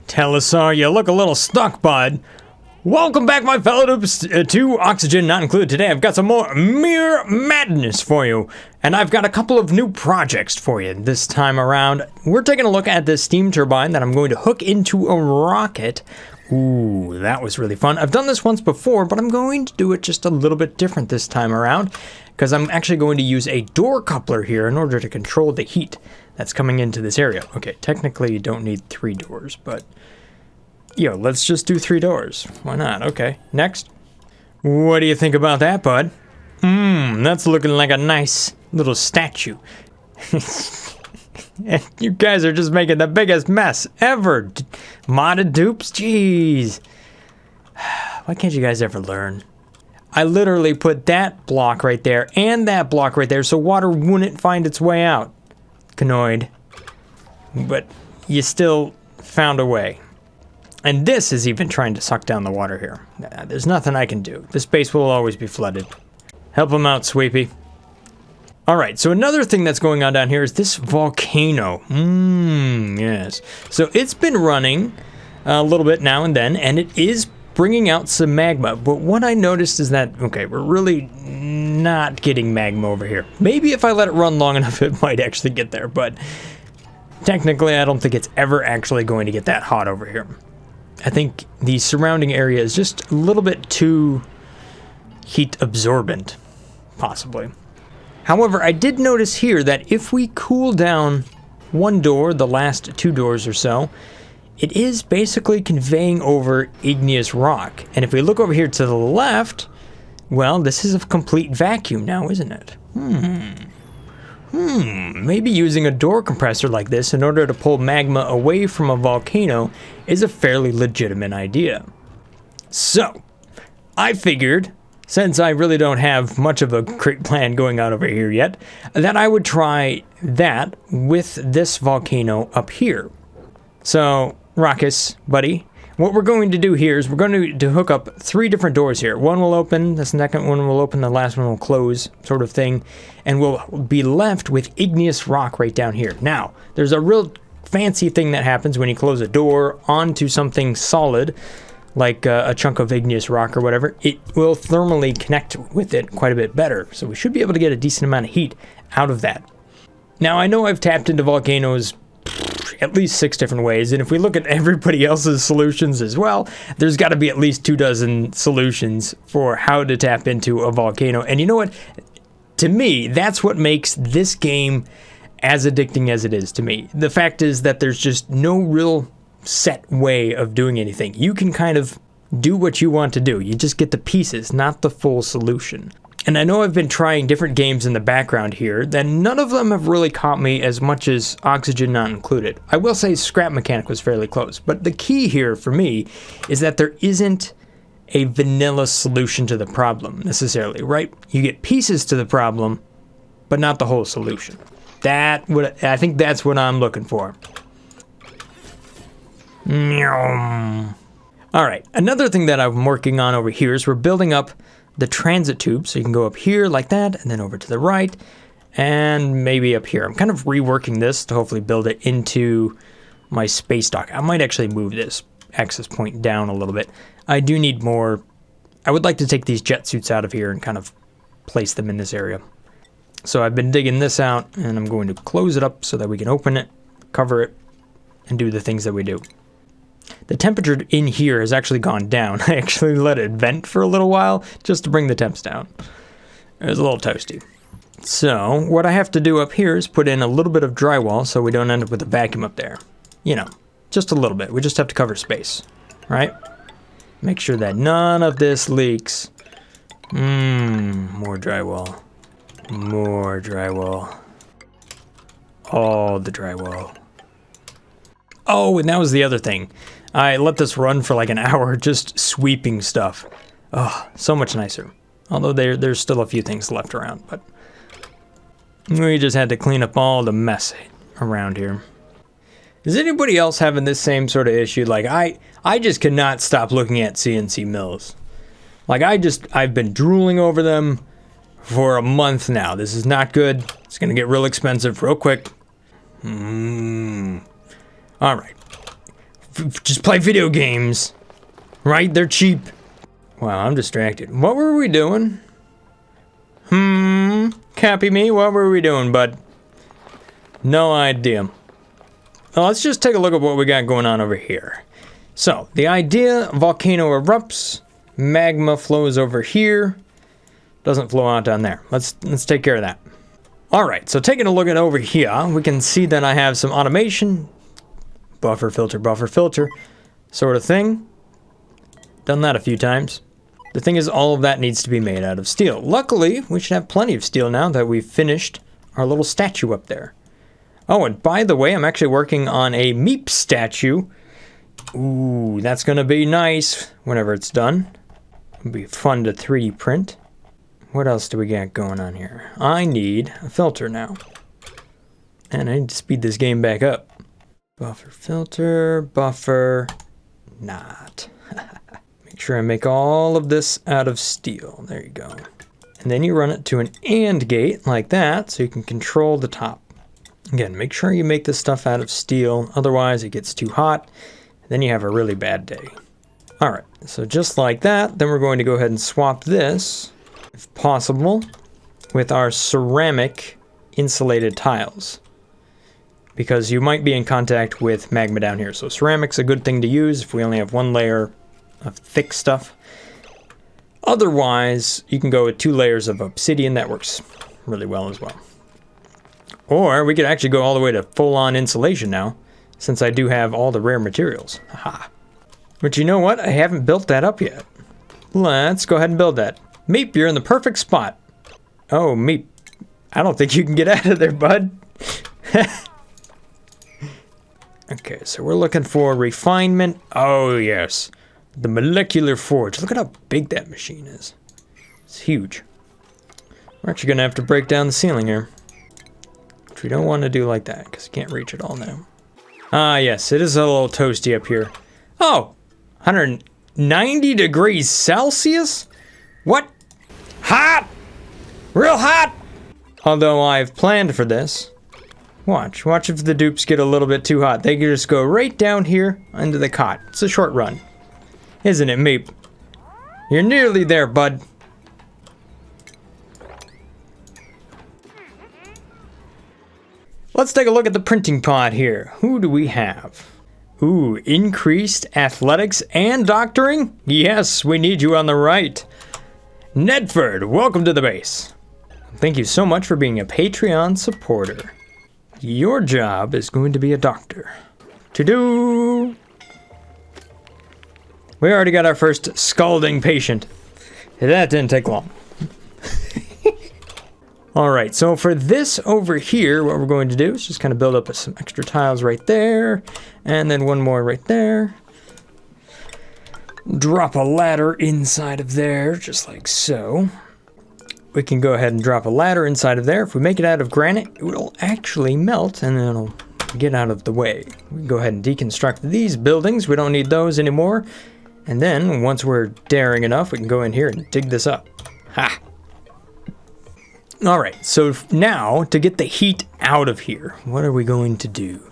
Telesar, you look a little stuck, bud. Welcome back, my fellow noobs, to Oxygen Not Included. Today I've got some more Mere Madness for you, and I've got a couple of new projects for you this time around. We're taking a look at this steam turbine that I'm going to hook into a rocket. Ooh, that was really fun. I've done this once before, but I'm going to do it just a little bit different this time around, because I'm actually going to use a door coupler here in order to control the heat that's coming into this area. Okay, technically you don't need 3 doors, but yo, let's just do 3 doors. Why not? Okay, next. What do you think about that, bud? That's looking like a nice little statue. You guys are just making the biggest mess ever. Modded dupes? Jeez. Why can't you guys ever learn? I literally put that block right there and that block right there so water wouldn't find its way out. Canoid. But you still found a way. And this is even trying to suck down the water here. There's nothing I can do. This base will always be flooded. Help him out, Sweepy. Alright, so another thing that's going on down here is this volcano. Yes. So it's been running a little bit now and then, and it is bringing out some magma. But what I noticed is that, okay, we're really not getting magma over here. Maybe if I let it run long enough, it might actually get there. But technically, I don't think it's ever actually going to get that hot over here. I think the surrounding area is just a little bit too heat absorbent, possibly. However, I did notice here that if we cool down one door, the last 2 doors or so, it is basically conveying over igneous rock. And if we look over here to the left, well, this is a complete vacuum now, isn't it? Maybe using a door compressor like this in order to pull magma away from a volcano is a fairly legitimate idea. So, I figured, since I really don't have much of a great plan going on over here yet, that I would try that with this volcano up here. So, Rockus, buddy, what we're going to do here is we're going to hook up 3 different doors here. One will open, the second one will open, the last one will close, sort of thing, and we'll be left with igneous rock right down here. Now, there's a real fancy thing that happens when you close a door onto something solid, like a chunk of igneous rock or whatever. It will thermally connect with it quite a bit better, so we should be able to get a decent amount of heat out of that. Now, I know I've tapped into volcanoes at least 6 different ways, and if we look at everybody else's solutions as well, there's got to be at least 24 solutions for how to tap into a volcano. And you know what? To me, that's what makes this game as addicting as it is to me. The fact is that there's just no real set way of doing anything. You can kind of do what you want to do. You just get the pieces, not the full solution. And I know I've been trying different games in the background here, that none of them have really caught me as much as Oxygen Not Included. I will say Scrap Mechanic was fairly close, but the key here for me is that there isn't a vanilla solution to the problem necessarily, right? You get pieces to the problem, but not the whole solution. I think that's what I'm looking for. Alright, another thing that I'm working on over here is we're building up the transit tube, so you can go up here like that, and then over to the right, and maybe up here. I'm kind of reworking this to hopefully build it into my space dock. I might actually move this access point down a little bit. I do need more. I would like to take these jet suits out of here and kind of place them in this area. So I've been digging this out, and I'm going to close it up so that we can open it, cover it, and do the things that we do. The temperature in here has actually gone down. I actually let it vent for a little while just to bring the temps down. It was a little toasty. So what I have to do up here is put in a little bit of drywall so we don't end up with a vacuum up there. You know, just a little bit. We just have to cover space, right? Make sure that none of this leaks. More drywall. More drywall. All the drywall. Oh, and that was the other thing. I let this run for like an hour just sweeping stuff. Oh, so much nicer. Although there's still a few things left around, but we just had to clean up all the mess around here. Is anybody else having this same sort of issue? Like I just cannot stop looking at CNC mills. Like I've been drooling over them for a month now. This is not good. It's gonna get real expensive real quick. All right. just play video games. Right? They're cheap. Wow, I'm distracted. What were we doing? Copy me? What were we doing, bud? No idea. Well, let's just take a look at what we got going on over here. So, the idea, volcano erupts, magma flows over here, doesn't flow out down there. Let's take care of that. Alright, so taking a look at over here, we can see that I have some automation, buffer filter, sort of thing. Done that a few times. The thing is, all of that needs to be made out of steel. Luckily, we should have plenty of steel now that we've finished our little statue up there. Oh, and by the way, I'm actually working on a Meep statue. Ooh, that's gonna be nice whenever it's done. It'll be fun to 3D print. What else do we got going on here? I need a filter now. And I need to speed this game back up. Buffer filter, buffer, not. Make sure I make all of this out of steel. There you go. And then you run it to an AND gate like that so you can control the top. Again, make sure you make this stuff out of steel, otherwise it gets too hot, and then you have a really bad day. Alright, so just like that, then we're going to go ahead and swap this, if possible, with our ceramic insulated tiles. Because you might be in contact with magma down here, so ceramic's a good thing to use if we only have one layer of thick stuff. Otherwise, you can go with 2 layers of obsidian, that works really well as well. Or we could actually go all the way to full-on insulation now, since I do have all the rare materials. Haha. But you know what? I haven't built that up yet. Let's go ahead and build that. Meep, you're in the perfect spot. Oh, Meep. I don't think you can get out of there, bud. Okay, so we're looking for refinement. Oh, yes. The molecular forge. Look at how big that machine is. It's huge. We're actually going to have to break down the ceiling here. Which we don't want to do like that, because you can't reach it all now. Ah, yes, it is a little toasty up here. Oh, 190 degrees Celsius? What? Hot! Real hot! Although I've planned for this. Watch if the dupes get a little bit too hot. They can just go right down here under the cot. It's a short run. Isn't it, Meep? You're nearly there, bud. Let's take a look at the printing pod here. Who do we have? Ooh, increased athletics and doctoring? Yes, we need you on the right. Nedford, welcome to the base. Thank you so much for being a Patreon supporter. Your job is going to be a doctor. To-do! We already got our first scalding patient. That didn't take long. Alright, so for this over here, what we're going to do is just kind of build up some extra tiles right there, and then one more right there. Drop a ladder inside of there, just like so. We can go ahead and drop a ladder inside of there. If we make it out of granite, it will actually melt, and then it'll get out of the way. We can go ahead and deconstruct these buildings. We don't need those anymore. And then, once we're daring enough, we can go in here and dig this up. Ha! Alright, so now, to get the heat out of here, what are we going to do?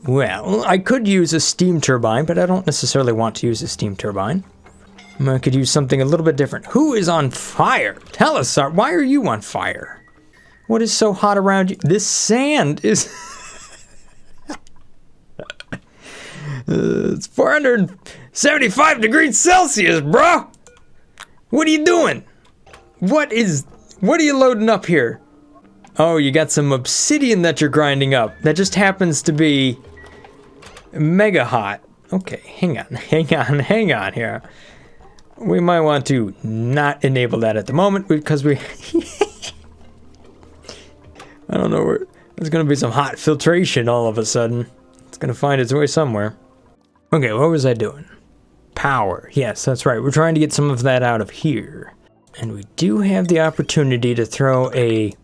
Well, I could use a steam turbine, but I don't necessarily want to use a steam turbine. I could use something a little bit different. Who is on fire? Tell us, why are you on fire? What is so hot around you? This sand is... it's 475 degrees Celsius, bro! What are you doing? What are you loading up here? Oh, you got some obsidian that you're grinding up. That just happens to be mega hot. Okay, hang on here. We might want to not enable that at the moment because we... I don't know, there's gonna be some hot filtration all of a sudden. It's gonna find its way somewhere. Okay, what was I doing? Power. Yes, that's right. We're trying to get some of that out of here. And we do have the opportunity to throw a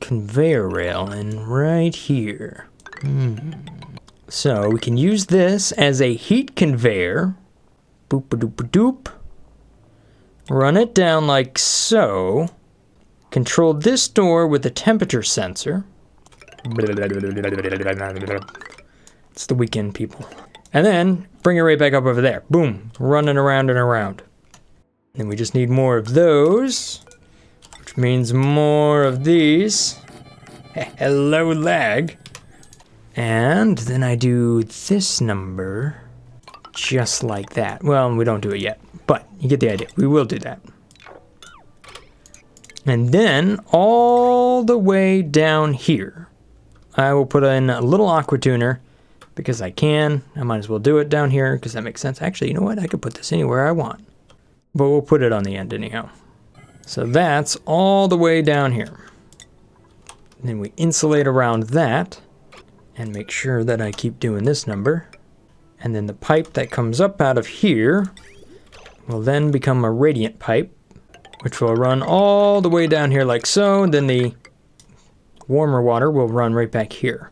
conveyor rail in right here. So we can use this as a heat conveyor. Boop-a-doop-a-doop. Run it down like so. Control this door with a temperature sensor. It's the weekend, people. And then bring it right back up over there. Boom. Running around and around. Then we just need more of those, which means more of these. Hello, lag. And then I do this number just like that. Well, we don't do it yet, but you get the idea. We will do that. And then all the way down here, I will put in a little aqua tuner because I can. I might as well do it down here because that makes sense. Actually, you know what? I could put this anywhere I want, but we'll put it on the end anyhow. So that's all the way down here. And then we insulate around that and make sure that I keep doing this number. And then the pipe that comes up out of here will then become a radiant pipe, which will run all the way down here like so. And then the warmer water will run right back here.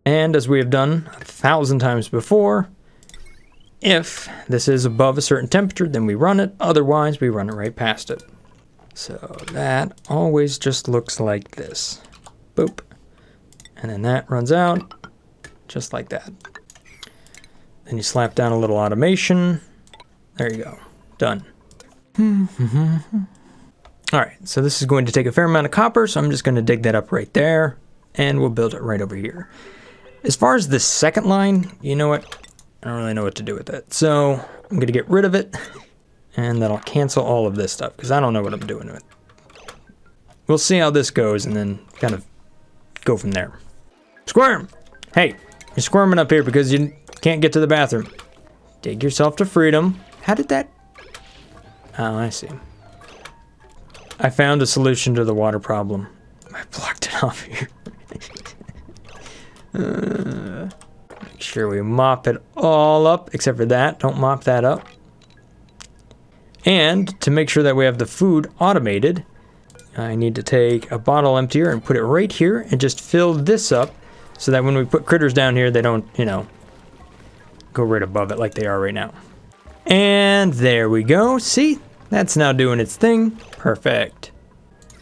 And as we have done 1,000 times before, if this is above a certain temperature, then we run it. Otherwise, we run it right past it. So that always just looks like this. Boop. And then that runs out just like that. Then you slap down a little automation. There you go. Done. All right, so this is going to take a fair amount of copper, so I'm just going to dig that up right there, and we'll build it right over here. As far as the second line, you know what? I don't really know what to do with it. So I'm going to get rid of it, and that'll cancel all of this stuff, because I don't know what I'm doing with it. We'll see how this goes, and then kind of go from there. Squirm! Hey, you're squirming up here because you can't get to the bathroom. Dig yourself to freedom. How did that... Oh, I see. I found a solution to the water problem. I blocked it off here. Make sure we mop it all up, except for that. Don't mop that up. And to make sure that we have the food automated, I need to take a bottle emptier and put it right here and just fill this up so that when we put critters down here, they don't, you know, go right above it like they are right now. And there we go. See? That's now doing its thing. Perfect.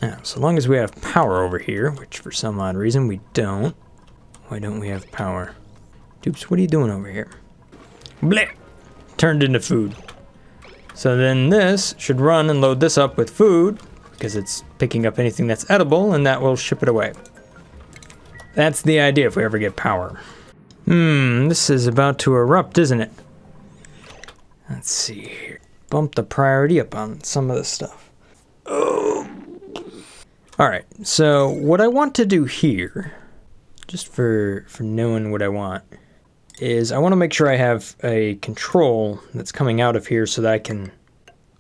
Now, so long as we have power over here, which for some odd reason we don't. Why don't we have power? Dupes, what are you doing over here? Bleh! Turned into food. So then this should run and load this up with food, because it's picking up anything that's edible, and that will ship it away. That's the idea if we ever get power. This is about to erupt, isn't it? Let's see here. Bump the priority up on some of this stuff. Oh. Alright, so what I want to do here, just for knowing what I want, is I want to make sure I have a control that's coming out of here so that I can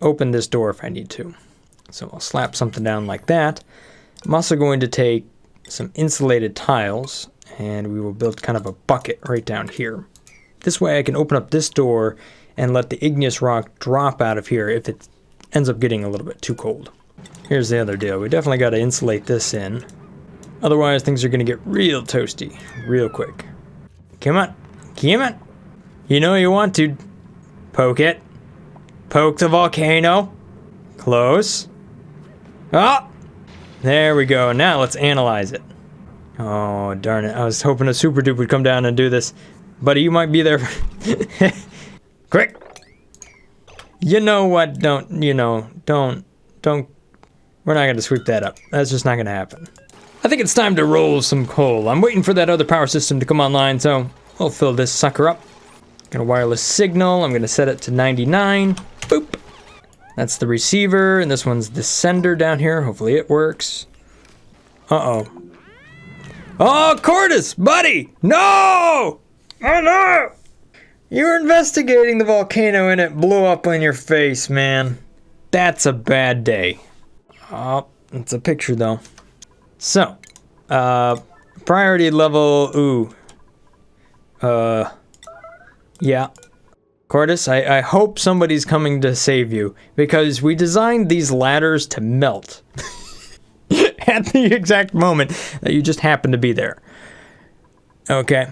open this door if I need to. So I'll slap something down like that. I'm also going to take some insulated tiles and we will build kind of a bucket right down here. This way I can open up this door and let the igneous rock drop out of here if it ends up getting a little bit too cold. Here's the other deal. We definitely got to insulate this in. Otherwise things are going to get real toasty real quick. Come on. Come on. You know you want to. Poke it. Poke the volcano. Close. Oh! There we go. Now let's analyze it. Oh, darn it. I was hoping a super dupe would come down and do this. Buddy, you might be there. Quick. You know what? Don't. We're not going to sweep that up. That's just not going to happen. I think it's time to roll some coal. I'm waiting for that other power system to come online, so I'll fill this sucker up. Got a wireless signal. I'm going to set it to 99. Boop. That's the receiver, and this one's the sender down here. Hopefully it works. Uh-oh. Oh, Cordis, buddy! No! Oh, no! You were investigating the volcano and it blew up in your face, man. That's a bad day. Oh, it's a picture, though. So, priority level, yeah. Cordis, I hope somebody's coming to save you, because we designed these ladders to melt at the exact moment that you just happened to be there. Okay.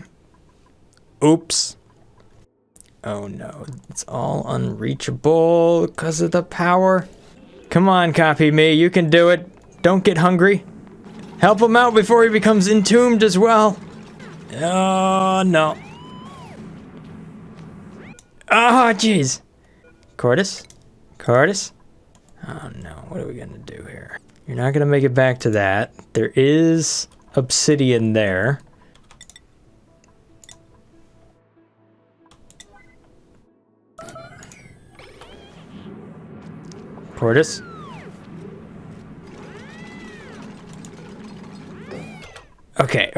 Oops. Oh no, it's all unreachable because of the power. Come on, copy me, you can do it. Don't get hungry. Help him out before he becomes entombed as well. Oh no. Oh, jeez. Cordis? Cordis? Oh, no. What are we going to do here? You're not going to make it back to that. There is obsidian there. Cordis? Okay.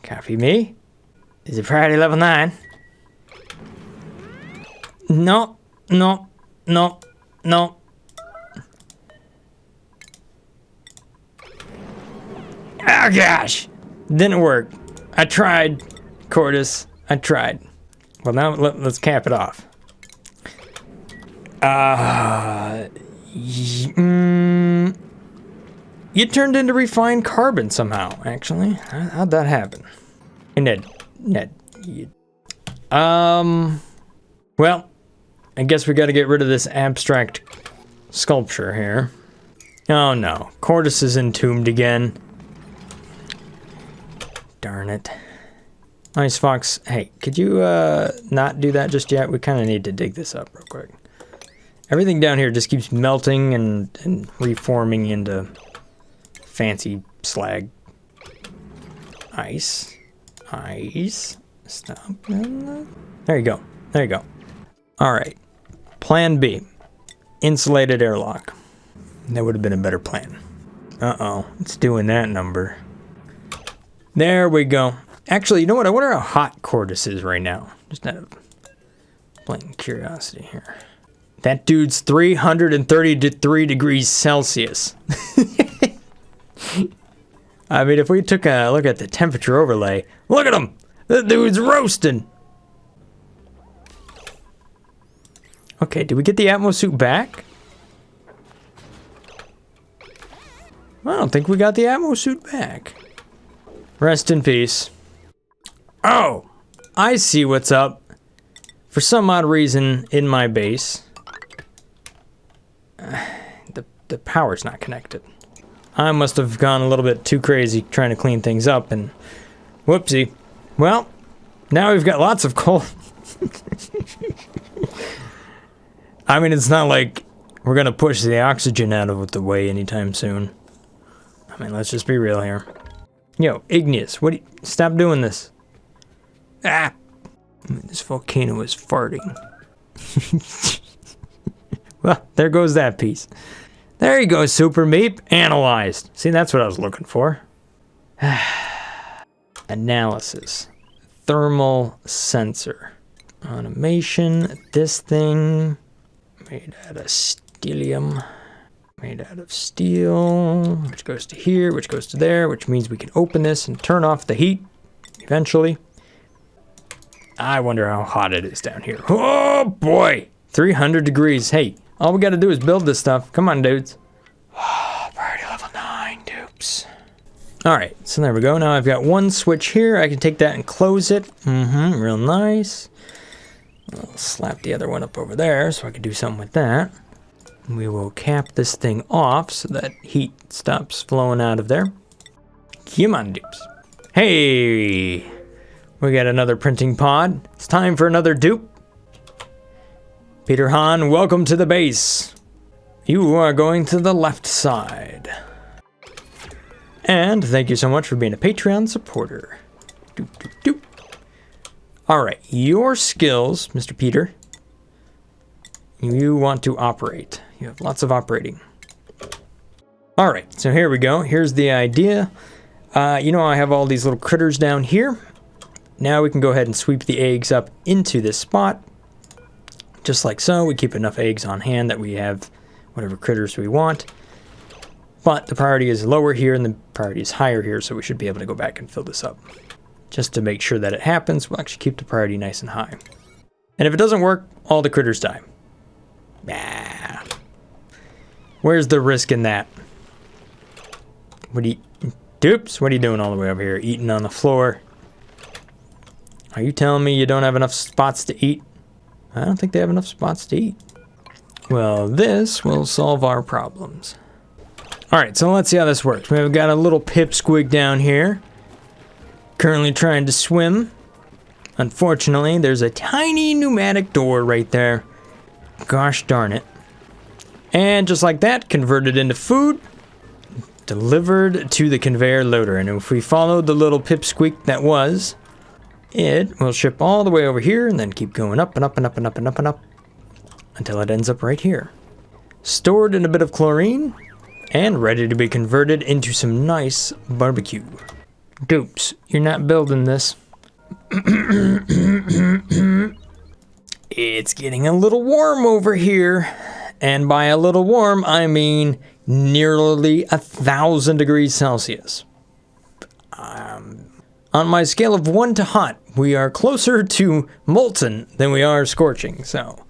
Copy me. Is it priority level 9? No. Oh gosh! Didn't work. I tried, Cordis. I tried. Well, now let's cap it off. You turned into refined carbon somehow, actually. How'd that happen? Hey, Ned. Well, I guess we gotta get rid of this abstract sculpture here. Oh no, Cordis is entombed again. Darn it. Nice Fox, hey, could you not do that just yet? We kind of need to dig this up real quick. Everything down here just keeps melting and reforming into fancy slag. Ice. Stop. There you go. Alright. Plan B. Insulated airlock. That would have been a better plan. Uh-oh. It's doing that number. There we go. Actually, you know what? I wonder how hot Cordis is right now. Just out of blatant curiosity here. That dude's 333 degrees Celsius. I mean, if we took a look at the temperature overlay, look at him! The dude's roasting! Okay, did we get the Atmo suit back? I don't think we got the Atmo suit back. Rest in peace. Oh! I see what's up. For some odd reason, in my base, the power's not connected. I must have gone a little bit too crazy trying to clean things up, and whoopsie. Well, now we've got lots of coal. I mean, it's not like we're gonna push the oxygen out of the way anytime soon. I mean, let's just be real here. Yo, Igneous, stop doing this. Ah! I mean, this volcano is farting. Well, there goes that piece. There you go, Super Meep. Analyzed. See, that's what I was looking for. Analysis. Thermal sensor. Automation. This thing. Made out of stellium. Made out of steel. Which goes to here, which goes to there, which means we can open this and turn off the heat. Eventually. I wonder how hot it is down here. Oh, boy. 300 degrees. Hey. All we gotta do is build this stuff. Come on, dudes. Priority level 9, dupes. Alright, so there we go. Now I've got one switch here. I can take that and close it. Real nice. I'll slap the other one up over there so I can do something with that. We will cap this thing off so that heat stops flowing out of there. Come on, dupes. Hey! We got another printing pod. It's time for another dupe. Peter Hahn, welcome to the base. You are going to the left side. And thank you so much for being a Patreon supporter. Alright, your skills, Mr. Peter. You want to operate. You have lots of operating. Alright, so here we go. Here's the idea. You know, I have all these little critters down here. Now we can go ahead and sweep the eggs up into this spot. Just like so, we keep enough eggs on hand that we have whatever critters we want. But the priority is lower here and the priority is higher here, so we should be able to go back and fill this up. Just to make sure that it happens, we'll actually keep the priority nice and high. And if it doesn't work, all the critters die. Bah. Where's the risk in that? Dupes, what are you doing all the way over here? Eating on the floor. Are you telling me you don't have enough spots to eat? I don't think they have enough spots to eat. Well, this will solve our problems. Alright, so let's see how this works. We've got a little pipsqueak down here. Currently trying to swim. Unfortunately, there's a tiny pneumatic door right there. Gosh darn it. And just like that, converted into food, delivered to the conveyor loader. And if we follow the little pipsqueak that was, it will ship all the way over here and then keep going up and up and up and up and up and up until it ends up right here. Stored in a bit of chlorine and ready to be converted into some nice barbecue. Dupes, you're not building this. It's getting a little warm over here. And by a little warm, I mean nearly 1,000 degrees Celsius. On my scale of 1 to hot, we are closer to molten than we are scorching. So,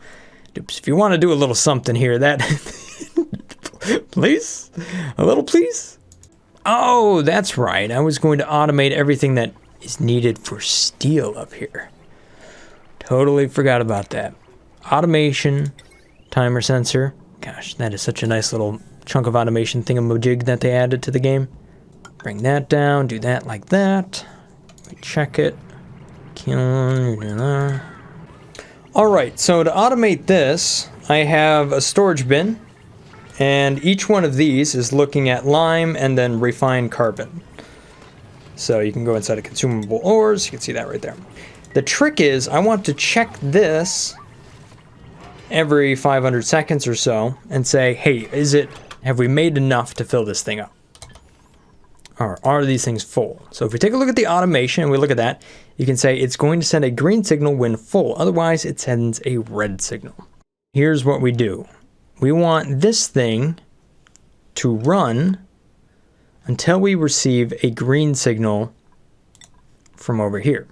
dupes, if you want to do a little something here, that... Please? A little please? Oh, that's right. I was going to automate everything that is needed for steel up here. Totally forgot about that. Automation, timer sensor. Gosh, that is such a nice little chunk of automation thingamajig that they added to the game. Bring that down, do that like that. We check it. Alright, so to automate this, I have a storage bin. And each one of these is looking at lime and then refined carbon. So you can go inside of consumable ores. You can see that right there. The trick is I want to check this every 500 seconds or so and say, hey, have we made enough to fill this thing up? Or are these things full? So if we take a look at the automation and we look at that, you can say it's going to send a green signal when full. Otherwise, it sends a red signal. Here's what we do. We want this thing to run until we receive a green signal from over here.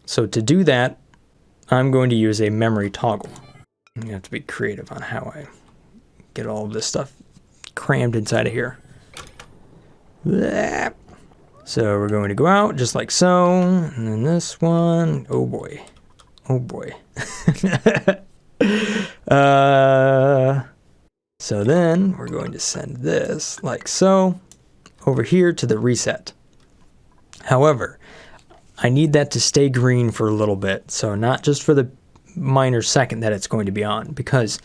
So to do that, I'm going to use a memory toggle. You have to be creative on how I get all of this stuff crammed inside of here. So we're going to go out just like so, and then this one, oh boy, oh boy. So then we're going to send this like so over here to the reset. However, I need that to stay green for a little bit. So not just for the minor second that it's going to be on, because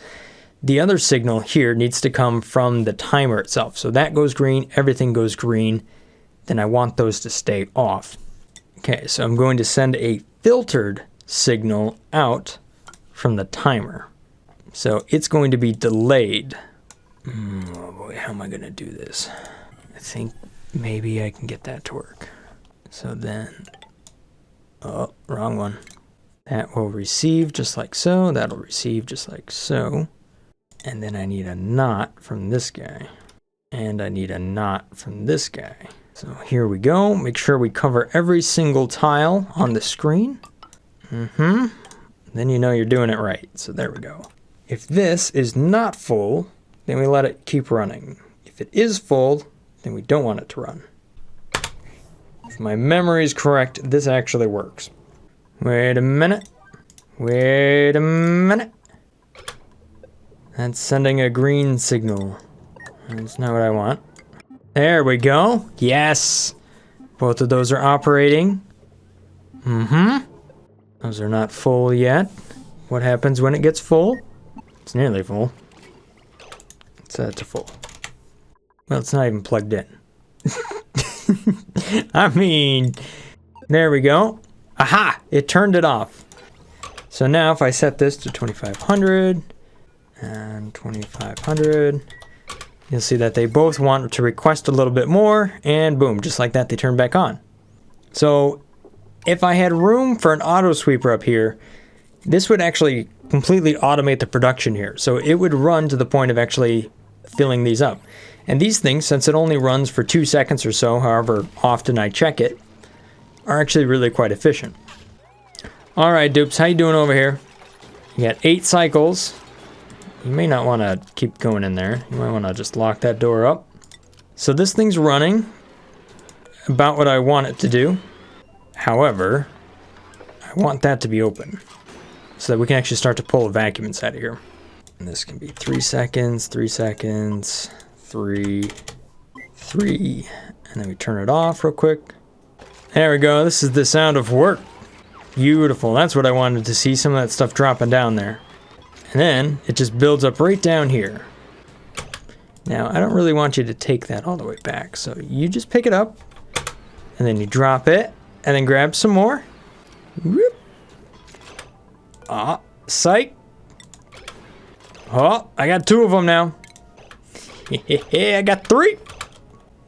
the other signal here needs to come from the timer itself. So that goes green, everything goes green. Then I want those to stay off. Okay, so I'm going to send a filtered signal out from the timer. So it's going to be delayed. Oh boy, how am I going to do this? I think maybe I can get that to work. So then, oh, wrong one. That will receive just like so. That'll receive just like so. And then I need a not from this guy. And I need a not from this guy. So here we go. Make sure we cover every single tile on the screen. Then you know you're doing it right. So there we go. If this is not full, then we let it keep running. If it is full, then we don't want it to run. If my memory is correct, this actually works. Wait a minute. Wait a minute. That's sending a green signal. That's not what I want. There we go. Yes. Both of those are operating. Those are not full yet. What happens when it gets full? It's nearly full. Let's set it to full. Well, it's not even plugged in. I mean, there we go. Aha! It turned it off. So now if I set this to 2500 and 2500, you'll see that they both want to request a little bit more, and boom, just like that, they turn back on. So if I had room for an auto sweeper up here, this would actually completely automate the production here. So it would run to the point of actually filling these up. And these things, since it only runs for 2 seconds or so, however often I check it, are actually really quite efficient. All right, dupes, how you doing over here? You got 8 cycles. You may not want to keep going in there. You might want to just lock that door up. So this thing's running about what I want it to do. However, I want that to be open so that we can actually start to pull a vacuum inside of here. And this can be 3 seconds, 3 seconds, 3, 3, and then we turn it off real quick. There we go. This is the sound of work. Beautiful. That's what I wanted to see, some of that stuff dropping down there. And then it just builds up right down here. Now, I don't really want you to take that all the way back, so you just pick it up, and then you drop it, and then grab some more. Whoop. Ah, psych. Oh, I got 2 of them now. I got 3.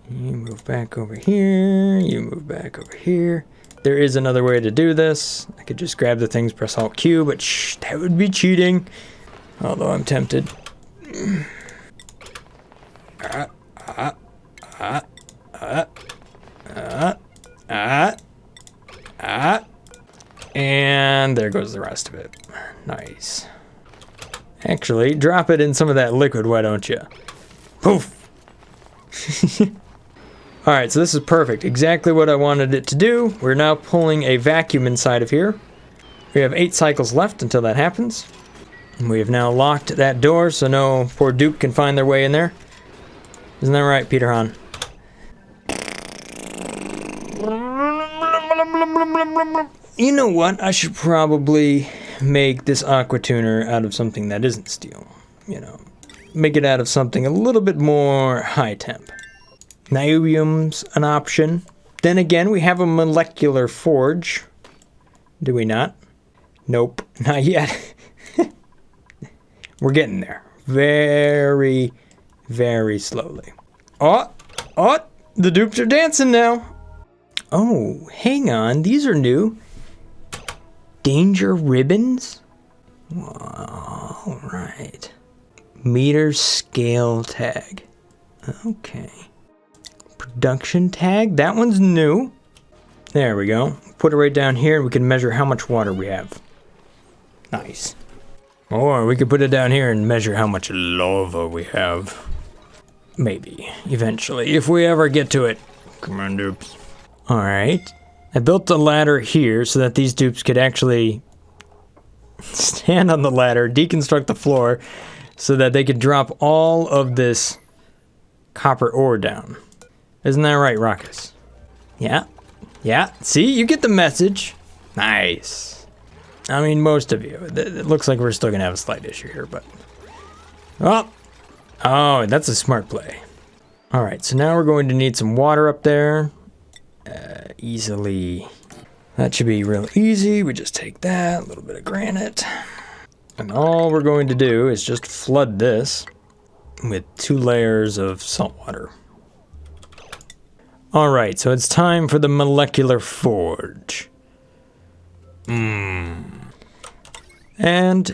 You move back over here. You move back over here. There is another way to do this. I could just grab the things, press Alt Q, but shh, that would be cheating. Although I'm tempted. And there goes the rest of it. Nice. Actually, drop it in some of that liquid, why don't you? Poof! Alright, so this is perfect. Exactly what I wanted it to do. We're now pulling a vacuum inside of here. We have 8 cycles left until that happens. And we have now locked that door so no poor dupe can find their way in there. Isn't that right, Peter Hahn? You know what? I should probably make this aqua tuner out of something that isn't steel. You know, make it out of something a little bit more high temp. Niobium's an option. Then again, we have a molecular forge. Do we not? Nope, not yet. We're getting there. Very, very slowly. Oh, the dupes are dancing now. Oh, hang on, these are new. Danger ribbons? All right. Meter scale tag. Okay. Production tag, that one's new. There we go. Put it right down here and we can measure how much water we have. Nice. Or we could put it down here and measure how much lava we have. Maybe, eventually, if we ever get to it. Come on, dupes. Alright. I built the ladder here so that these dupes could actually stand on the ladder, deconstruct the floor, so that they could drop all of this copper ore down. Isn't that right, Rockus? Yeah. Yeah. See, you get the message. Nice. I mean, most of you. It looks like we're still going to have a slight issue here, but... Oh, that's a smart play. All right, so now we're going to need some water up there. Easily. That should be real easy. We just take that, a little bit of granite. And all we're going to do is just flood this with 2 layers of salt water. All right, so it's time for the molecular forge. And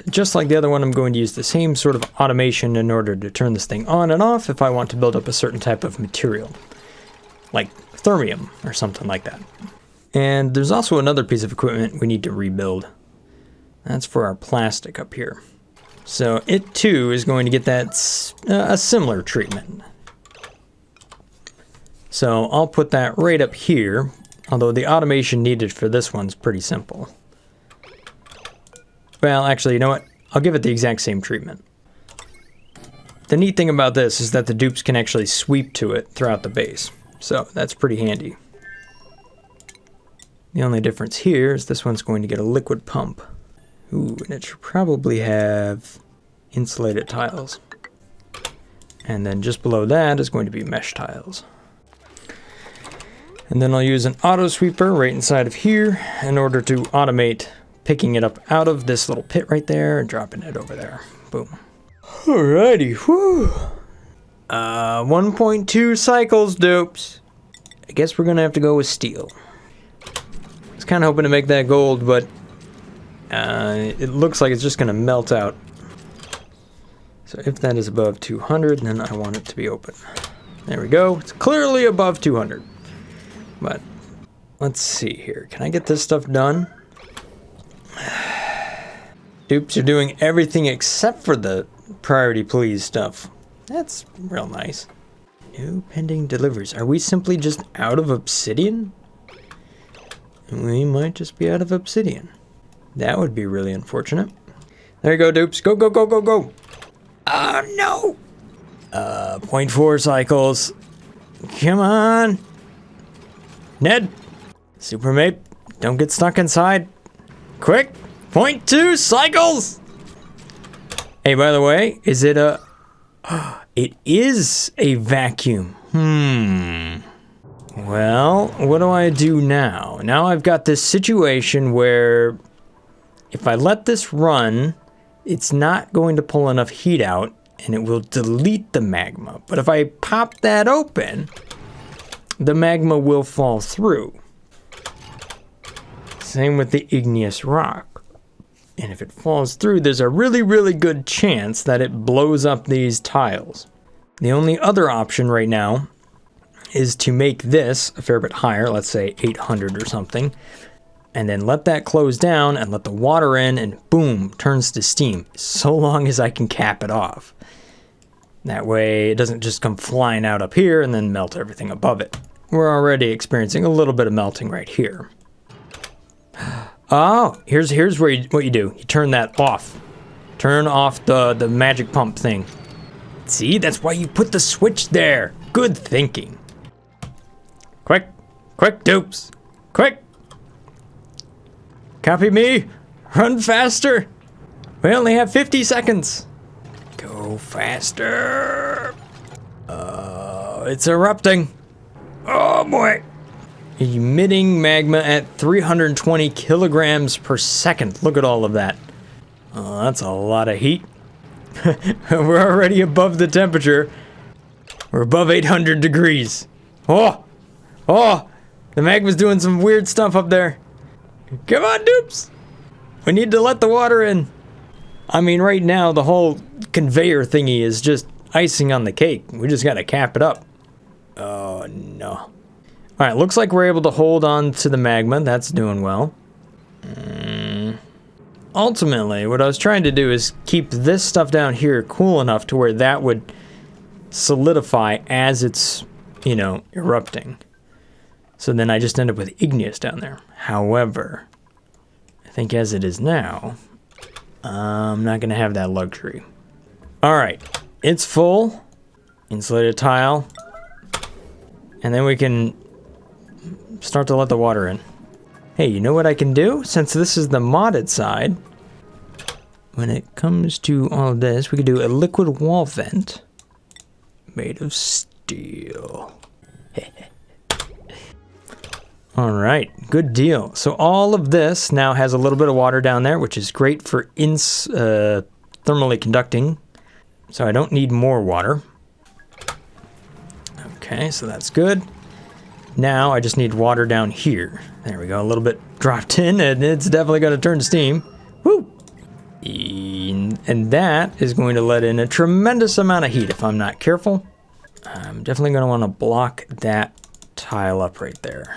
just like the other one, I'm going to use the same sort of automation in order to turn this thing on and off if I want to build up a certain type of material, like thermium or something like that. And there's also another piece of equipment we need to rebuild. That's for our plastic up here. So it too is going to get that a similar treatment. So I'll put that right up here, although the automation needed for this one's pretty simple. Well, actually, you know what? I'll give it the exact same treatment. The neat thing about this is that the dupes can actually sweep to it throughout the base. So that's pretty handy. The only difference here is this one's going to get a liquid pump. Ooh, and it should probably have insulated tiles. And then just below that is going to be mesh tiles. And then I'll use an auto sweeper right inside of here in order to automate picking it up out of this little pit right there and dropping it over there. Boom. Alrighty, whew. 1.2 cycles, dupes. I guess we're gonna have to go with steel. I was kind of hoping to make that gold, but it looks like it's just gonna melt out. So if that is above 200, then I want it to be open. There we go. It's clearly above 200. But let's see here. Can I get this stuff done? Dupes are doing everything except for the priority please stuff. That's real nice. New pending deliveries. Are we simply just out of obsidian? We might just be out of obsidian. That would be really unfortunate. There you go, dupes. Go, go, go, go, go. Oh, no. 0.4 cycles. Come on. Ned. Supermate. Don't get stuck inside. Quick! 0.2 cycles! Hey, by the way, is it a... It is a vacuum. Well, what do I do now? Now I've got this situation where if I let this run, it's not going to pull enough heat out and it will delete the magma. But if I pop that open, the magma will fall through. Same with the igneous rock. And if it falls through, there's a really, really good chance that it blows up these tiles. The only other option right now is to make this a fair bit higher, let's say 800 or something, and then let that close down and let the water in and boom, turns to steam, so long as I can cap it off. That way it doesn't just come flying out up here and then melt everything above it. We're already experiencing a little bit of melting right here. Oh, here's where what you do. You turn that off. Turn off the magic pump thing. See, that's why you put the switch there. Good thinking. Quick, quick, dupes, quick. Copy me, run faster. We only have 50 seconds. Go faster. It's erupting. Oh boy. Emitting magma at 320 kilograms per second. Look at all of that. Oh, that's a lot of heat. We're already above the temperature. We're above 800 degrees. Oh, the magma's doing some weird stuff up there. Come on, dupes. We need to let the water in. I mean, right now, the whole conveyor thingy is just icing on the cake. We just gotta cap it up. Oh, no. All right, looks like we're able to hold on to the magma. That's doing well. Ultimately, what I was trying to do is keep this stuff down here cool enough to where that would solidify as it's, you know, erupting. So then I just end up with igneous down there. However, I think as it is now, I'm not going to have that luxury. All right, it's full. Insulated tile. And then we can start to let the water in. Hey, you know what I can do? Since this is the modded side, when it comes to all of this, we could do a liquid wall vent made of steel. All right, good deal. So all of this now has a little bit of water down there, which is great for thermally conducting. So I don't need more water. Okay, so that's good. Now I just need water down here. There we go, a little bit dropped in, and it's definitely going to turn to steam. Woo! And that is going to let in a tremendous amount of heat if I'm not careful. I'm definitely going to want to block that tile up right there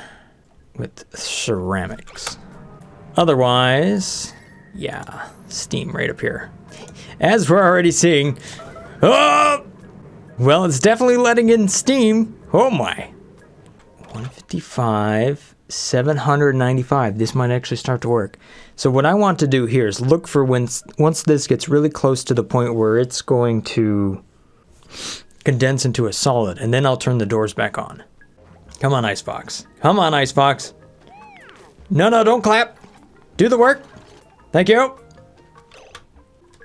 with ceramics. Otherwise, yeah, steam right up here. As we're already seeing, oh! Well, it's definitely letting in steam. Oh my. 155, 795. This might actually start to work. So what I want to do here is look for once this gets really close to the point where it's going to condense into a solid, and then I'll turn the doors back on. Come on, Icebox. Come on, Icebox. No, don't clap. Do the work. Thank you.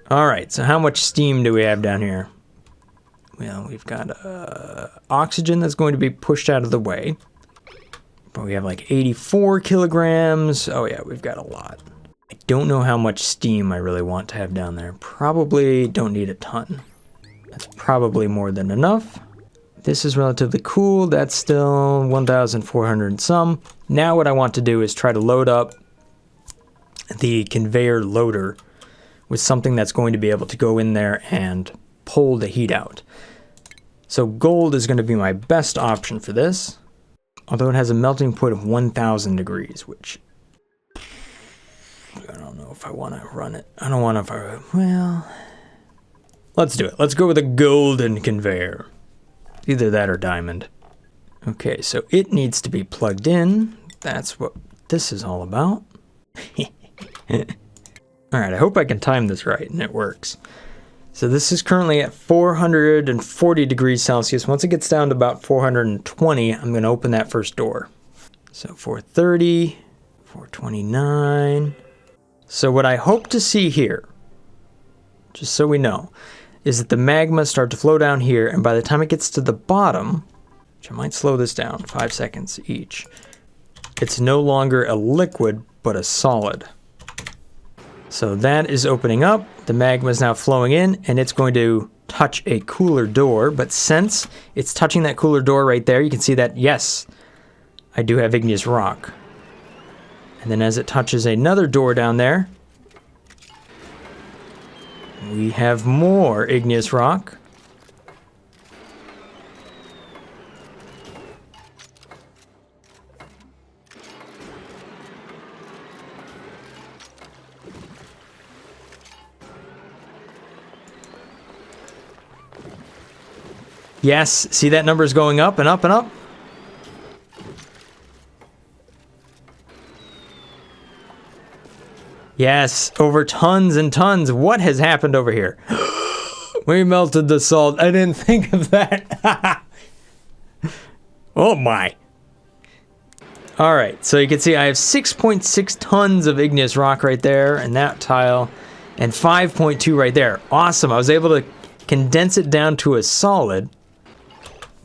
All right, so how much steam do we have down here? Well, we've got oxygen that's going to be pushed out of the way. But we have like 84 kilograms. Oh yeah, we've got a lot. I don't know how much steam I really want to have down there. Probably don't need a ton. That's probably more than enough. This is relatively cool. That's still 1,400 and some. Now what I want to do is try to load up the conveyor loader with something that's going to be able to go in there and pull the heat out. So gold is going to be my best option for this. Although it has a melting point of 1,000 degrees, which I don't know if I want to run it. I don't want to, well, let's do it. Let's go with a golden conveyor. Either that or diamond. Okay, so it needs to be plugged in. That's what this is all about. All right, I hope I can time this right and it works. So this is currently at 440 degrees Celsius. Once it gets down to about 420, I'm going to open that first door. So 430, 429. So what I hope to see here, just so we know, is that the magma start to flow down here, and by the time it gets to the bottom, which I might slow this down, 5 seconds each, it's no longer a liquid, but a solid. So that is opening up, the magma is now flowing in, and it's going to touch a cooler door, but since it's touching that cooler door right there, you can see that, yes, I do have igneous rock. And then as it touches another door down there, we have more igneous rock. Yes, see that number's going up and up and up? Yes, over tons and tons. What has happened over here? We melted the salt. I didn't think of that. Oh my. Alright, so you can see I have 6.6 tons of igneous rock right there in that tile, and 5.2 right there. Awesome, I was able to condense it down to a solid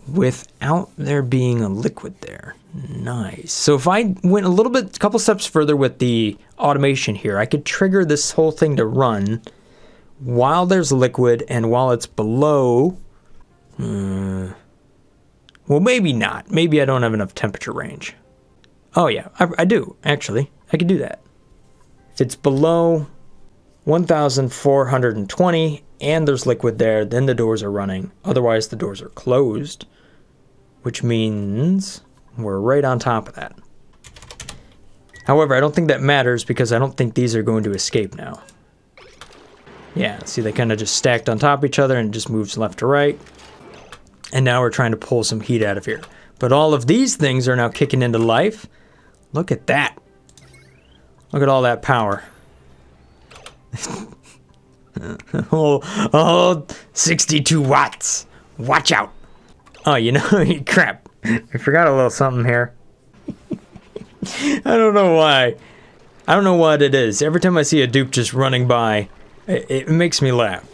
without there being a liquid there. Nice. So if I went a couple steps further with the automation here, I could trigger this whole thing to run while there's liquid and while it's below. Well, maybe not. Maybe I don't have enough temperature range. Oh yeah, I do, actually. I could do that. If it's below 1,420 and there's liquid there, then the doors are running. Otherwise, the doors are closed, which means we're right on top of that. However, I don't think that matters because I don't think these are going to escape now. Yeah, see, they kind of just stacked on top of each other and it just moves left to right. And now we're trying to pull some heat out of here. But all of these things are now kicking into life. Look at that. Look at all that power. oh, 62 watts. Watch out. Oh, you know, crap. I forgot a little something here. I don't know why. I don't know what it is. Every time I see a dupe just running by, it makes me laugh.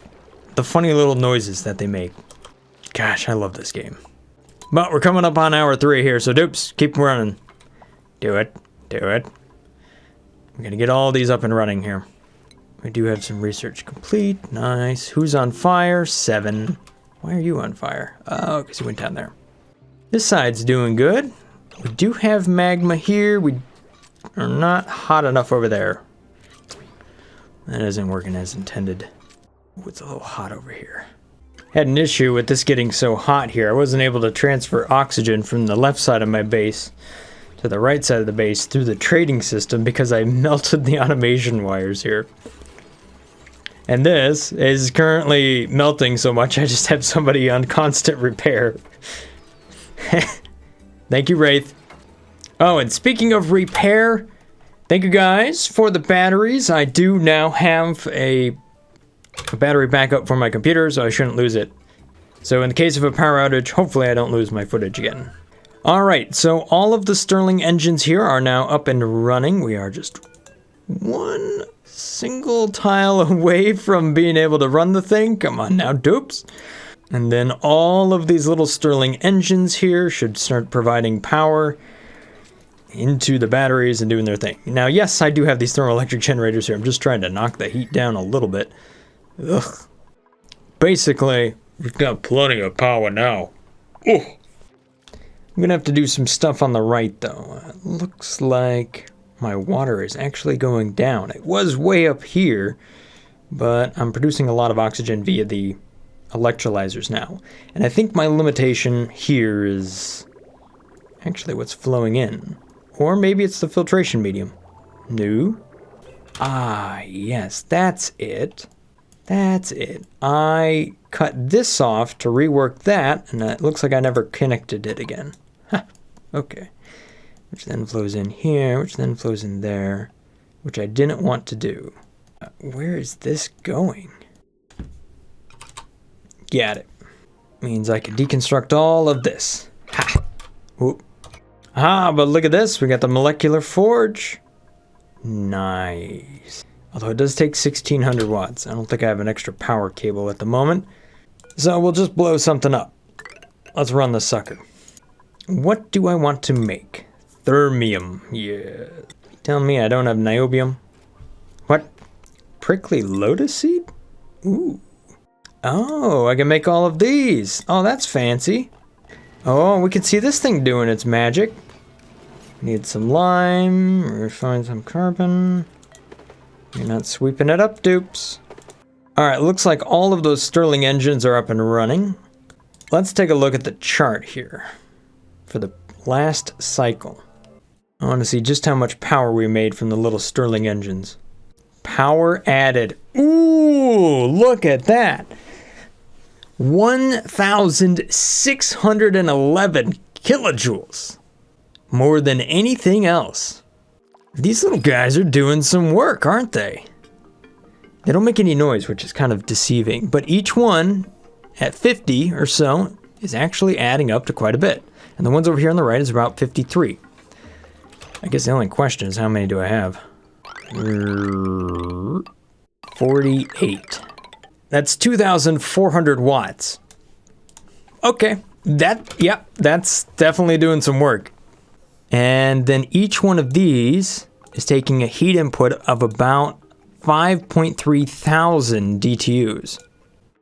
The funny little noises that they make. Gosh, I love this game. But we're coming up on hour 3 here, so dupes, keep running. Do it. Do it. I'm gonna get all these up and running here. We do have some research complete. Nice. Who's on fire? 7. Why are you on fire? Oh, because you went down there. This side's doing good. We do have magma here. We are not hot enough over there. That isn't working as intended. Ooh, it's a little hot over here. Had an issue with this getting so hot here. I wasn't able to transfer oxygen from the left side of my base to the right side of the base through the trading system because I melted the automation wires here. And this is currently melting so much I just have somebody on constant repair. Thank you, Wraith. Oh, and speaking of repair, thank you guys for the batteries. I do now have a battery backup for my computer, so I shouldn't lose it. So in the case of a power outage, hopefully I don't lose my footage again. Alright, so all of the Stirling engines here are now up and running. We are just one single tile away from being able to run the thing. Come on now, dupes. And then all of these little Stirling engines here should start providing power into the batteries and doing their thing. Now, yes, I do have these thermoelectric generators here. I'm just trying to knock the heat down a little bit. Ugh. Basically, we've got plenty of power now. Ugh. I'm gonna have to do some stuff on the right, though. It looks like my water is actually going down. It was way up here, but I'm producing a lot of oxygen via the electrolyzers now. And I think my limitation here is actually what's flowing in. Or maybe it's the filtration medium. No. Ah, yes, that's it. That's it. I cut this off to rework that, and it looks like I never connected it again. Huh, okay. Which then flows in here, which then flows in there, which I didn't want to do. Where is this going? Got it. Means I can deconstruct all of this. Ha! Whoop. Ah, but look at this. We got the molecular forge. Nice. Although it does take 1600 watts. I don't think I have an extra power cable at the moment. So we'll just blow something up. Let's run this sucker. What do I want to make? Thermium. Yeah. Tell me I don't have niobium. What? Prickly lotus seed? Ooh. Oh, I can make all of these. Oh, that's fancy. Oh, we can see this thing doing its magic. Need some lime, refine some carbon. You're not sweeping it up, dupes. Alright, looks like all of those Stirling engines are up and running. Let's take a look at the chart here for the last cycle. I want to see just how much power we made from the little Stirling engines. Power added. Ooh, look at that. 1,611 kilojoules. More than anything else. These little guys are doing some work, aren't they? They don't make any noise, which is kind of deceiving, but each one at 50 or so is actually adding up to quite a bit. And the ones over here on the right is about 53. I guess the only question is how many do I have? 48. That's 2,400 watts. Okay, that's definitely doing some work. And then each one of these is taking a heat input of about 5.3 thousand DTUs.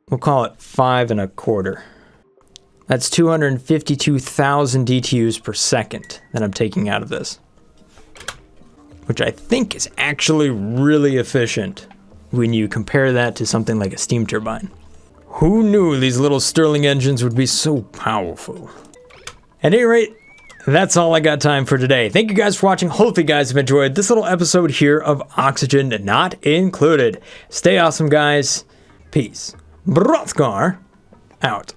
We'll call it 5 1/4. That's 252,000 DTUs per second that I'm taking out of this. Which I think is actually really efficient when you compare that to something like a steam turbine. Who knew these little Stirling engines would be so powerful? At any rate, that's all I got time for today. Thank you guys for watching. Hopefully you guys have enjoyed this little episode here of Oxygen Not Included. Stay awesome, guys. Peace. Brothgar out.